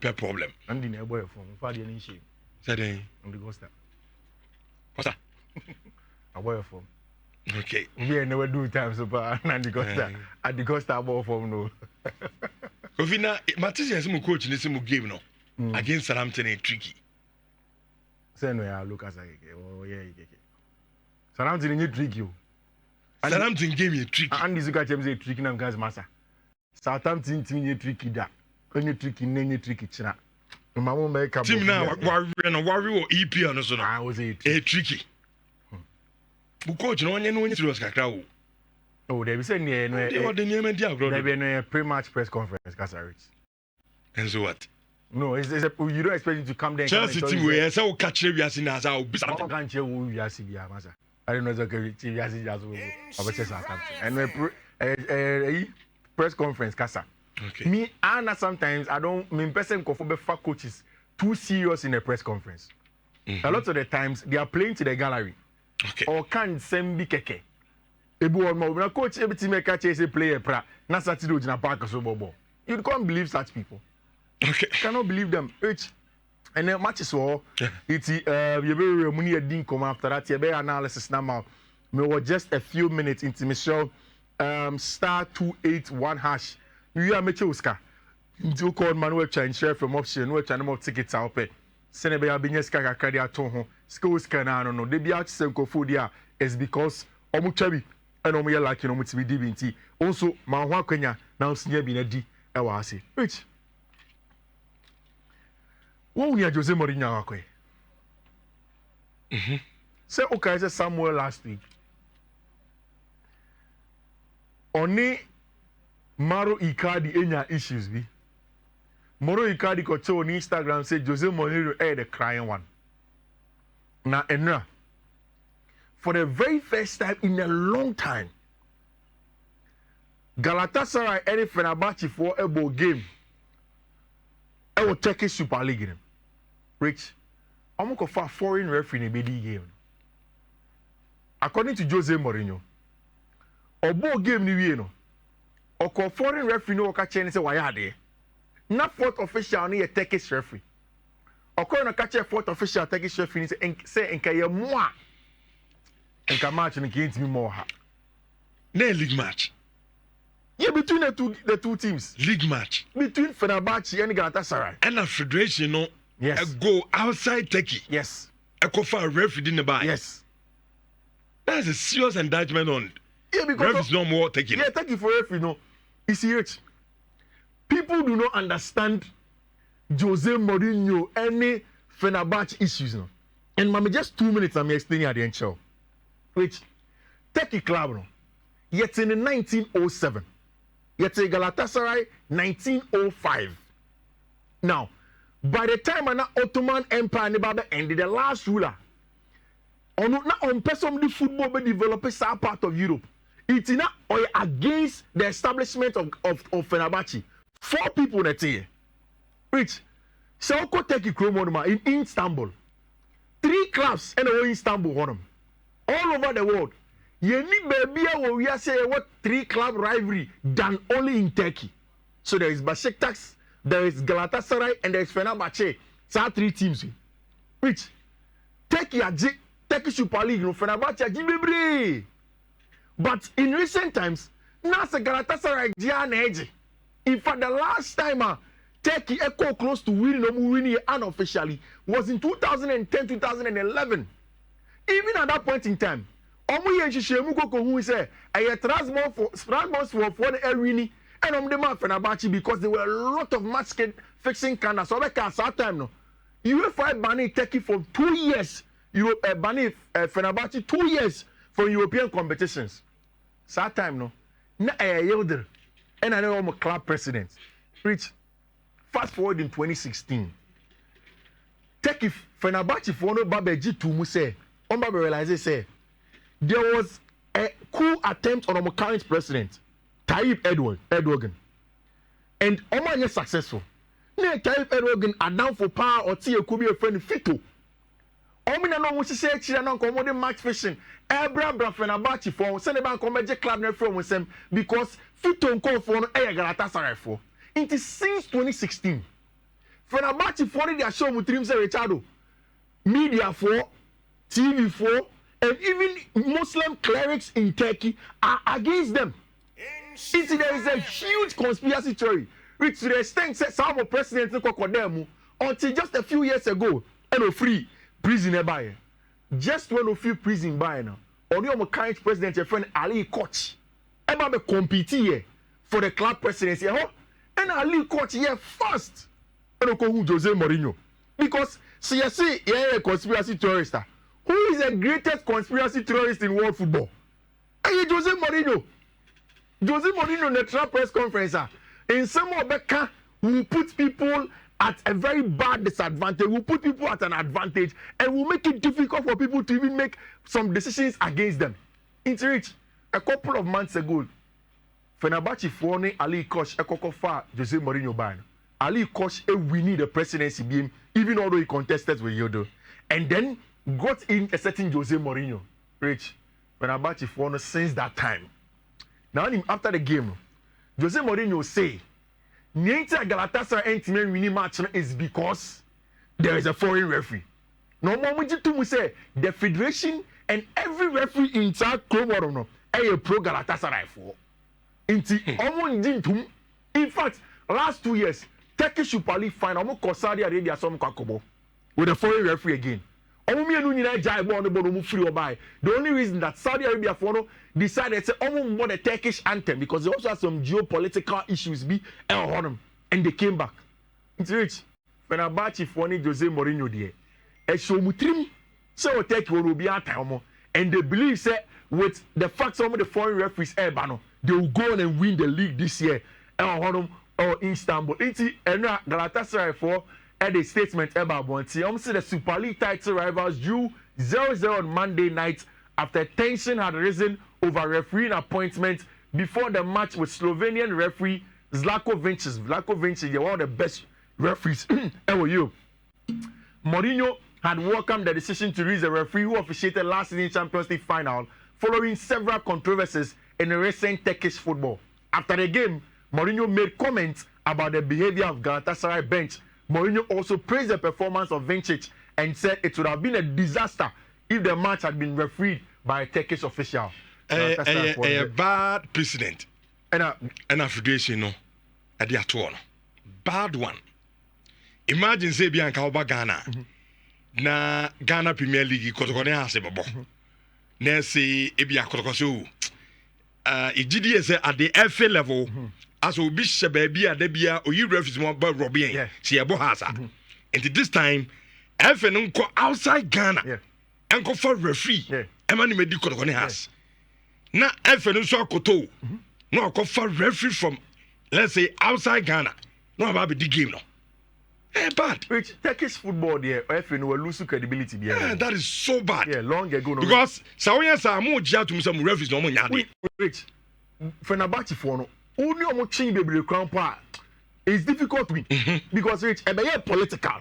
No problem. And the boy from Father and shame. Said On the ghost. What's that? A boy from. Okay. We never do time so far. And the ghost. At the ghost ball from no. Ovina, Matisse is my coach in this game no. Against Southampton is tricky. Say no, I look as I oh yeah. Southampton is tricky. Southampton game is tricky. And this guy James is tricky and guys master. Southampton team is tricky da. When you tricky china. Mama make a team now worry or EPL no so no. I was a tricky. Coach no one serious kakra o. Oh, they be saying no. They want the name and diagro. They be no pre-match press conference Galatasaray. And so what? No, it's a, you don't expect him to come there. Chelsea team we say o catch we as in as I be some. I can't share who we are see ya masa. I don't know the we are see just about and press conference kasa. Okay. Me and sometimes I don't mean person go for fat coaches too serious in a press conference. A lot of the times they are playing to the gallery. Okay. Or can send be keke. Ebu on my coach every team catch a player pra na Saturday in a park so bobo. You can't believe such people. Okay. You cannot believe them. And then matches all it's you very money a didn't come after that. You analysis now. Me was just a few minutes into my show. *281#. You are Mitchell Oscar. You call Manuel Chan share from option, which I know tickets out pay. Senegal Bineska Cadia Toho, schools can I don't know. They be out Senko Foodia is because Omuchabi and Omuya like you know to be DBT. Also, Mahwa Kenya now senior Binedi Ewasi. Which what we are Jose Mourinho? Say okay, say Samuel last week. Oni Maro Icardi enya issues bi. Maro Icardi ko cho on Instagram say Jose Mourinho the crying one. Na enra. For the very first time in a long time, Galatasaray and Fenerbahce for a ball game. I will take a Super League in him. Rich, I'm going to foreign referee in a BD game. According to Jose Mourinho, a ball game ni no. Or foreign referee no catch any say why are they? Not fourth official ni a Turkish referee. Or no catch a fourth official Turkish referee say enka ye moi. Enka match ni against me more. No league match. Yeah, between the two teams. League match. Between Fenerbahce and Galatasaray. And a federation no. Yes. Go outside Turkey. Yes. A cover referee in the bar. Yes. That's a serious indictment on. Yeah, because referees no more Turkey. Yeah, Turkey for referee no. You see it. People do not understand Jose Mourinho any Fenerbahce issues no. And mama just 2 minutes I'm explaining at the end show. Which Turkey club no. Yet in 1907. Yet in Galatasaray 1905. Now, by the time an Ottoman Empire never ended, the last ruler on person the football be developed some part of Europe. It's not against the establishment of Fenerbahce. 4 people that here. Which Selko Turkey Kromodoma in Istanbul. 3 clubs in Istanbul all over the world. You need baby we are saying what 3 club rivalry done only in Turkey. So there is Besiktas, there is Galatasaray, and there is Fenerbahce. So 3 teams. Which Turkey Super League, no Fenerbahce but in recent times, Nasa Galatasaray Gianni. In fact, the last time Turkey echo close to winning unofficially was in 2010-2011. Even at that point in time, Omu Yenshishemu Koko who say a Strasbourg for the Erini and the man Fenerbahce because there were a lot of match fixing candidates. So like at that time, no, UEFA banning Turkey for 2 years. Banning Fenerbahce 2 years for European competitions. So that time, no, na Yilder and I know I'm a club president. Rich, fast forward in 2016. Turkey Fenerbahce for no Babeji to Muse. Omba realize say there was a coup attempt on our current president, Tayyip Erdogan. And Omar is successful. Now Tayyip Erdogan are down for power or see a could be a friend Fito. Omina no what say chira no commode match fishing. Ebra Fenerbahce for send ban come club na from them because Fito call for no Galatasaray for. It is since 2016. Fenerbahce for their show with Trim Richardo, media for, TV for, and even Muslim clerics in Turkey are against them. There is a huge conspiracy theory, which to the extent that some of presidents until just a few years ago, and free prison buy. Just when a few prison buy now, only on current president, your friend Ali Koch, ever be compete here for the club presidency, and Ali Koch here first, and Jose Mourinho, because see, you see, a conspiracy theorist. Who is the greatest conspiracy theorist in world football? Jose Mourinho. Jose Mourinho in the Trump press conference, in some of Becca will put people at a very bad disadvantage, will put people at an advantage, and will make it difficult for people to even make some decisions against them. Into which, a couple of months ago, Fenerbahce for Ali Koch, a kokofa Jose Mourinho ban. Ali Koch, we need the presidency game, even although he contested with Yodo. And then got in a certain Jose Mourinho. Rich, Fenerbahce for since that time. Now, after the game, Jose Mourinho say, Niente Galatasaray and winning match is because there is a foreign referee. No more to say the federation and every referee in South Korea no a pro Galatasaray for. In fact, last 2 years, Turkish Super League final, Saudi Arabia some kakobo with a foreign referee again. The only reason that Saudi Arabia for decided to almost more the Turkish anthem because they also had some geopolitical issues and they came back. It's rich. Fenerbahce for Jose Mourinho there. A show mutrim so Turkey will be at time and they believe that with the fact some of the foreign referees they will go on and win the league this year or Istanbul. It's Galatasaray for at a statement about Bonti. See the Super League title rivals drew 0-0 on Monday night after tension had risen over refereeing appointment before the match with Slovenian referee Zlatko Vincic. Zlatko Vincic, one of the best referees ever. Mourinho had welcomed the decision to release a referee who officiated last season's Champions League final following several controversies in recent Turkish football. After the game, Mourinho made comments about the behavior of Galatasaray bench. Mourinho also praised the performance of Vincic and said it would have been a disaster if the match had been refereed by a Turkish official. A bad precedent. And a federation, no, at the atone. Bad one. Imagine say Bianca Oba Ghana. Na Ghana Premier League, Kotokone Hasebo. Nancy Ebia Kotokosu. GDS at the FA level. As we bishop baby at Debia or you refuse more by Robbie, see a bohasa. And this time, FN go outside Ghana and go for referee. Emani medical on has. Now, FN so koto. No, go for referee from, let's say, outside Ghana. No, about the game no. Bad. Which Turkish football there, FN will lose credibility there. Yeah, that is so bad. Yeah, long ago. No, because Sawyans are more judged to some referees no more. Rich, Fenerbahce for no. Only on change baby crown part. It's difficult to win because Rich, a political.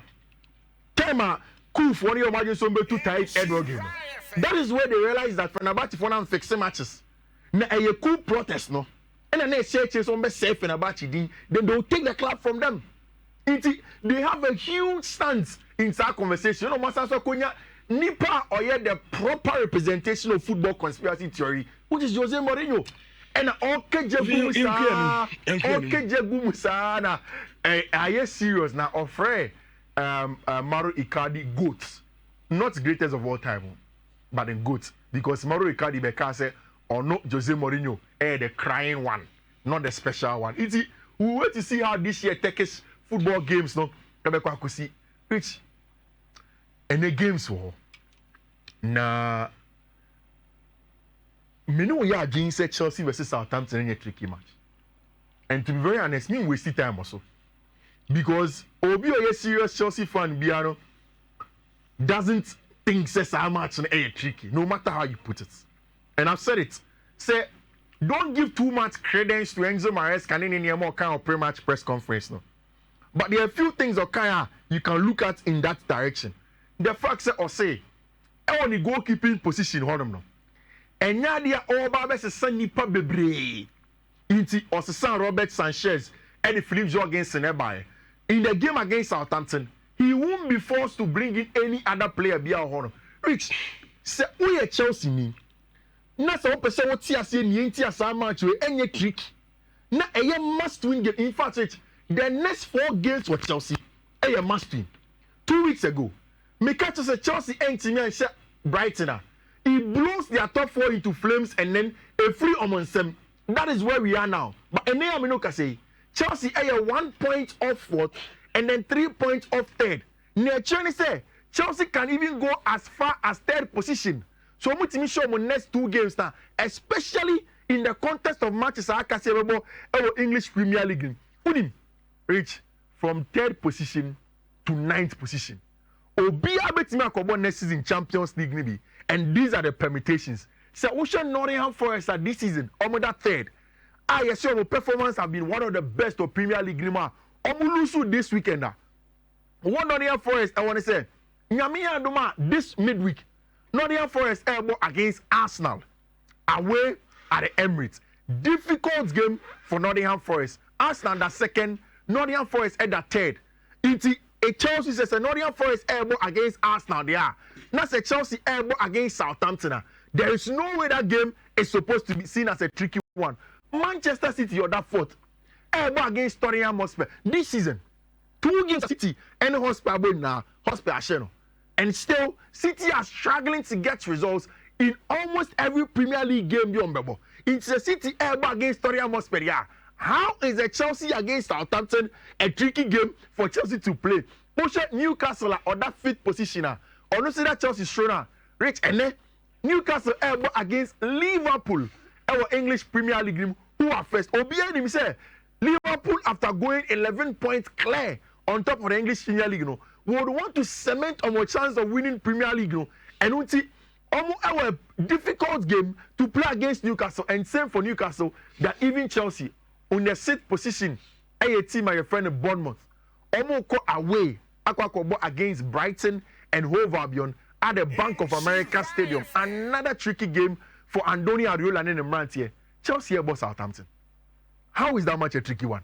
Tema cool for your margin so too tight Edward game. That is where they realize that Fenerbahce for now fixing matches. Now a cool protest no. And then they say on be safe Fenerbahce then they'll take the club from them. They have a huge stance in that conversation. You know, Master Konya Nipa or yet the proper representation of football conspiracy theory, which is Jose Mourinho. And Okejegumusa na I serious now offer Mauro Icardi GOAT, not greatest of all time, but in GOAT because Mauro Icardi Bekase or not Jose Mourinho, the crying one, not the special one. We wait to see how this year Turkish football games no see which and the games were na. Me know we are against Chelsea versus Southampton in a tricky match. And to be very honest, me waste time also. Because Obi or a serious Chelsea fan Biano doesn't think says how much a tricky, no matter how you put it. And I've said it. Say, don't give too much credence to Enzo Maresca in any more kind of pre-match press conference. No. But there are a few things you can look at in that direction. The fact say or say, I want the goalkeeping position hold them no. And Nadia Oba is a nipa bebre. Inti or San Robert Sanchez and the Philippe Jorgensen nearby. in the game against Southampton, he won't be forced to bring in any other player beyond Honor. Rich, say we are Chelsea ni. Na say one person what tia say ni enti asa match we any trick. Na a must win game. In fact, Rich, the next 4 games for Chelsea, a must win. 2 weeks ago, Mikacho said Chelsea enti me and say Brighton. He blows their top 4 into flames and then a free Omonsem. That is where we are now. But Ene Aminoka say Chelsea are 1 point off 4th and then 3 points off 3rd. Near say Chelsea can even go as far as 3rd position. So I'm going to show my next 2 games now, especially in the context of matches I can say about our English Premier League. Unim reach from 3rd position to 9th position. Obi abetimi akobo next season Champions League maybe. And these are the permutations. So Ocean Nottingham Forest at this season, that 3rd. I assume our performance have been one of the best of Premier League. Omulusu this weekend. One Nottingham Forest, I want to say, Nyamiya Duma this midweek, Nottingham Forest elbow against Arsenal away at the Emirates. Difficult game for Nottingham Forest. Arsenal that 2nd, Nottingham Forest at that 3rd. It's a Chelsea says a Nottingham Forest elbow against Arsenal there. That's a Chelsea elbow against Southampton. There is no way that game is supposed to be seen as a tricky one. Manchester City or that 4th elbow against Tottenham Hotspur this season. 2 games City and Hotspur now Hotspur and still City are struggling to get results in almost every Premier League game beyond Bebo. It's a City elbow against Tottenham Hotspur. Yeah. How is a Chelsea against Southampton a tricky game for Chelsea to play? Push Newcastle or that 5th position. Or no see that Chelsea stronger. Rich and then Newcastle elbow against Liverpool. Our English Premier League game who are first. Obiani me say Liverpool after going 11 points clear on top of the English Premier League, would want to cement our chance of winning Premier League, and we see our difficult game to play against Newcastle, and same for Newcastle that even Chelsea on the 6th position, a team my friend Bournemouth, almost go away against Brighton and Hove Albion at the Bank of America Stadium. Another tricky game for Andoni Ariola and Mrantier. Chelsea about Southampton. How is that much a tricky one?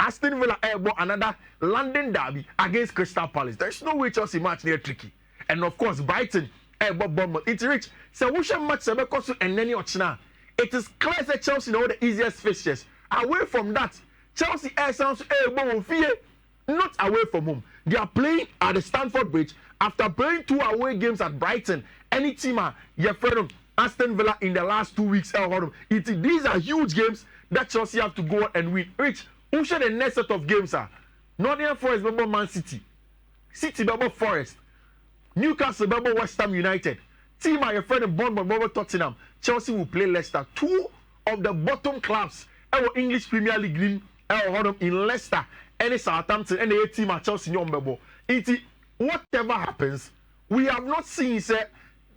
Aston Villa airball another London derby against Crystal Palace. There's no way Chelsea match near tricky. And of course, Brighton airball Bournemouth. It's rich. So we should match Sebekosu and Neni Ochina. It is clear that Chelsea know the easiest fixtures. Away from that, Chelsea air sounds airball fear. Not away from home. They are playing at the Stamford Bridge after playing 2 away games at Brighton. Any team, your friend Aston Villa in the last 2 weeks. These are huge games that Chelsea have to go and win. Rich, who should the next set of games are? Nottingham Forest, Bebo Man City. City, Bebo Forest. Newcastle, Bebo West Ham United. Team, your friend Bournemouth, Bebo Tottenham. Chelsea will play Leicester. 2 of the bottom clubs. Our English Premier League in Leicester. Any Southampton, any team at Chelsea, Bebo. Whatever happens, we have not seen say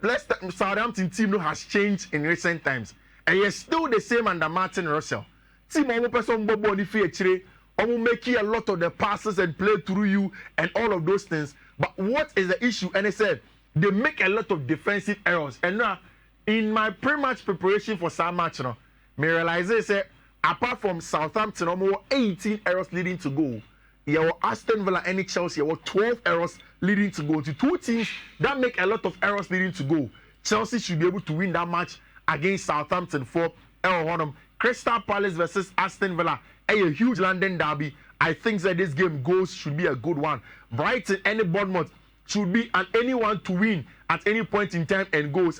Leicester Southampton team has changed in recent times. And it's still the same under Martin Russell. Team omo person bobo ni fi echire, omo making a lot of the passes and play through you and all of those things. But what is the issue? And I said they make a lot of defensive errors. And now in my pre-match preparation for some match, me realize say apart from Southampton, almost 18 errors leading to goal. You have Aston Villa and Chelsea, you have 12 errors leading to goal. To 2 teams that make a lot of errors leading to goal. Chelsea should be able to win that match against Southampton for Crystal Palace versus Aston Villa. A huge London derby. I think that this game goals should be a good one. Brighton and Bournemouth should be at anyone to win at any point in time and goals.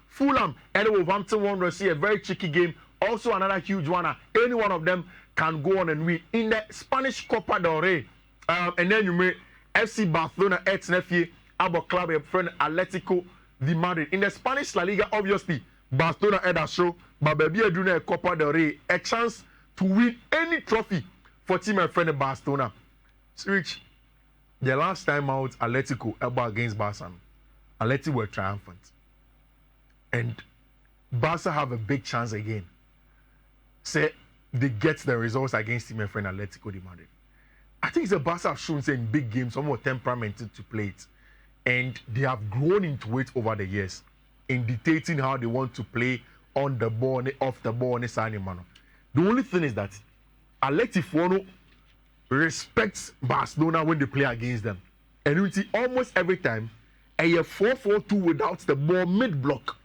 Fulham and Wolverhampton Wanderers see a very tricky game. Also another huge one. Any one of them can go on and win. In the Spanish Copa del Rey, and then you may FC Barcelona ex Nephew Abo Club a friend Atletico de Madrid. In the Spanish La Liga, obviously, Barcelona had a show, but baby doing a Copa del Rey, a chance to win any trophy for team and friend Barcelona. Rich, the last time out, Atletico ever against Barca, Atletico were triumphant. And Barca have a big chance again. Say they get the results against team and friend Atletico de Madrid. I think the Barca have shown say in big games some more temperament to play it. And they have grown into it over the years in dictating how they want to play on the ball, off the ball, and the only thing is that Atletico respects Barcelona when they play against them. And you see almost every time, a 4-4-2 without the ball mid block.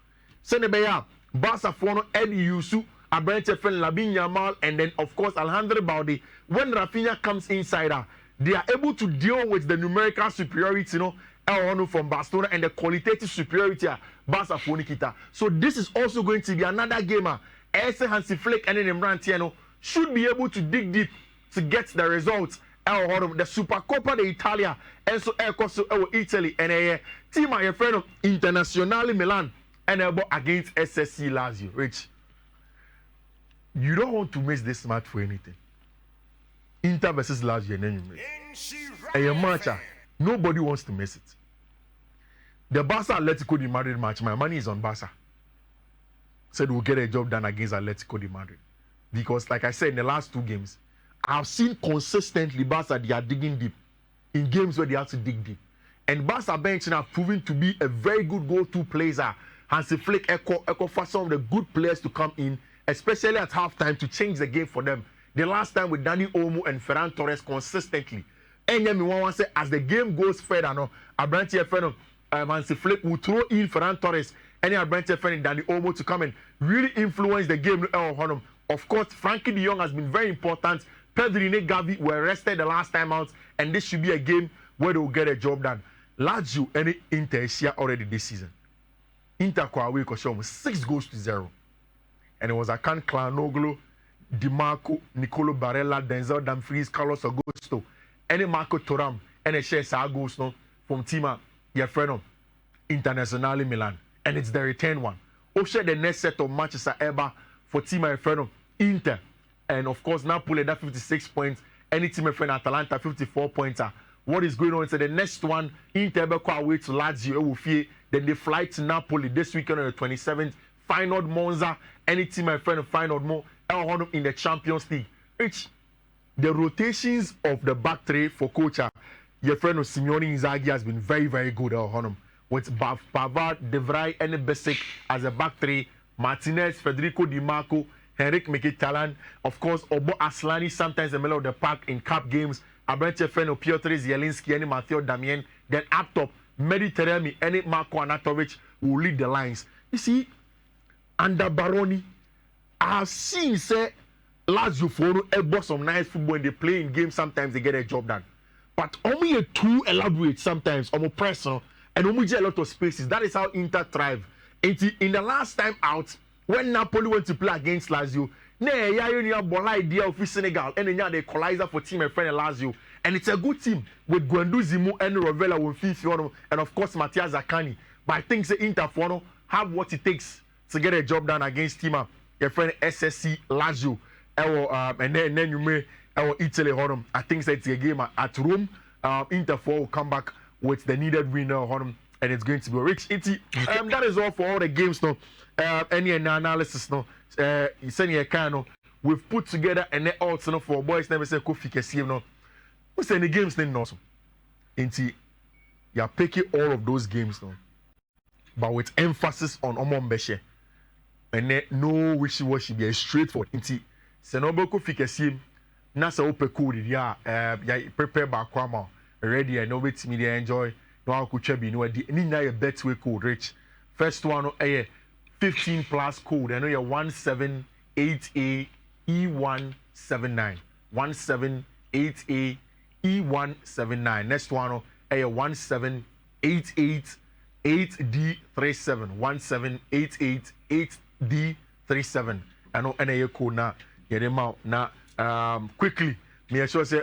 Senebeya, Barca Fono, Eddie Yusu, Abrante Fen, Labin Yamal, and then of course Alejandro Balde. When Rafinha comes inside, they are able to deal with the numerical superiority, from Barcelona and the qualitative superiority Barca Fono Kita. So this is also going to be another game. Ese Hansi Flick and then Imran should be able to dig deep to get the results. The Supercoppa d'Italia and so Italy and a team my friend of Internazionale Milan and against SSC Lazio. Rich, you don't want to miss this match for anything. Inter versus Lazio and then you miss. A match, nobody wants to miss it. The Barca Atletico de Madrid match, my money is on Barca. Said we'll get a job done against Atletico de Madrid. Because like I said in the last 2 games, I've seen consistently Barca they are digging deep in games where they have to dig deep. And Barca bench have proven to be a very good go-to player. Hansi Flick echo for some of the good players to come in, especially at halftime to change the game for them. The last time with Dani Olmo and Ferran Torres consistently. And then we want to say as the game goes further, Abrante Fen Hansi Flick will throw in Ferran Torres and Abrante Fen and Dani Olmo to come and really influence the game. Of course, Frankie de Jong has been very important. Pedri and Gavi were rested the last time out, and this should be a game where they will get a job done. Lazio and Inter is here already this season. Inter Kwawe Koshom 6-0. And it was Akan Klanoglu, Di Marco, Nicolo Barella, Denzel Dumfries, Carlos Augusto, and Marco Thuram, and a share Sagos from Tima, your friend Internazionale Milan. And it's the return one. Also, the next set of matches are ever for Tima, your friend Inter. And of course, Napoli that 56 points. Any team friend Atalanta 54 points. What is going on? So the next one, Inter go away to Lazio. Then they fly to Napoli this weekend on the 27th. Final Monza. Any team my friend final more in the Champions League. Which the rotations of the back three for coach your friend Simeone Inzaghi has been very, very good. With Pavard, De Vrij, and Besic as a back three. Martinez, Federico Di Marco, Henrik Mkhitaryan, of course, Obo Aslani, sometimes in the middle of the park in cup games. Abrante Fen, Piotr Zielinski, and Matteo Damien. Then up top, Mediterranean, and Marko Anatovic will lead the lines. You see, under Baroni, I have seen, say, Lazio for some nice football and they play in games, sometimes they get a job done. But only too elaborate sometimes, almost personal, and only a lot of spaces. That is how Inter thrive. In the last time out, when Napoli went to play against Lazio, idea of Senegal, and then the equalizer for team and friend Lazio. And it's a good team with Guendouzi and Rovella with Fiifi-Manfred, and of course Mattia Zaccagni. But I think the Inter have what it takes to get a job done against team your friend SSC Lazio. And then you may Italy. I think it's a game at Rome. Inter will come back with the needed winner, and it's going to be rich. That is all for all the games. Any analysis, we've put together and also for boys never say Kofi Kessie. We say the games then also. You're picking all of those games now, but with emphasis on Omombeshe. And then no wishy-washy, be straightforward. Senobo Kofi Kessie, Nasa Ope Kuri, ya prepare Bakwama, ready, and know it me enjoy. No, I could check no idea. Any Betway code, rich. First one, 15 plus code. I know you're 178A E179. 178A E179. Next one, 17888D37. 17888D37. I know NA code now. Get them out now. Quickly. Me sure say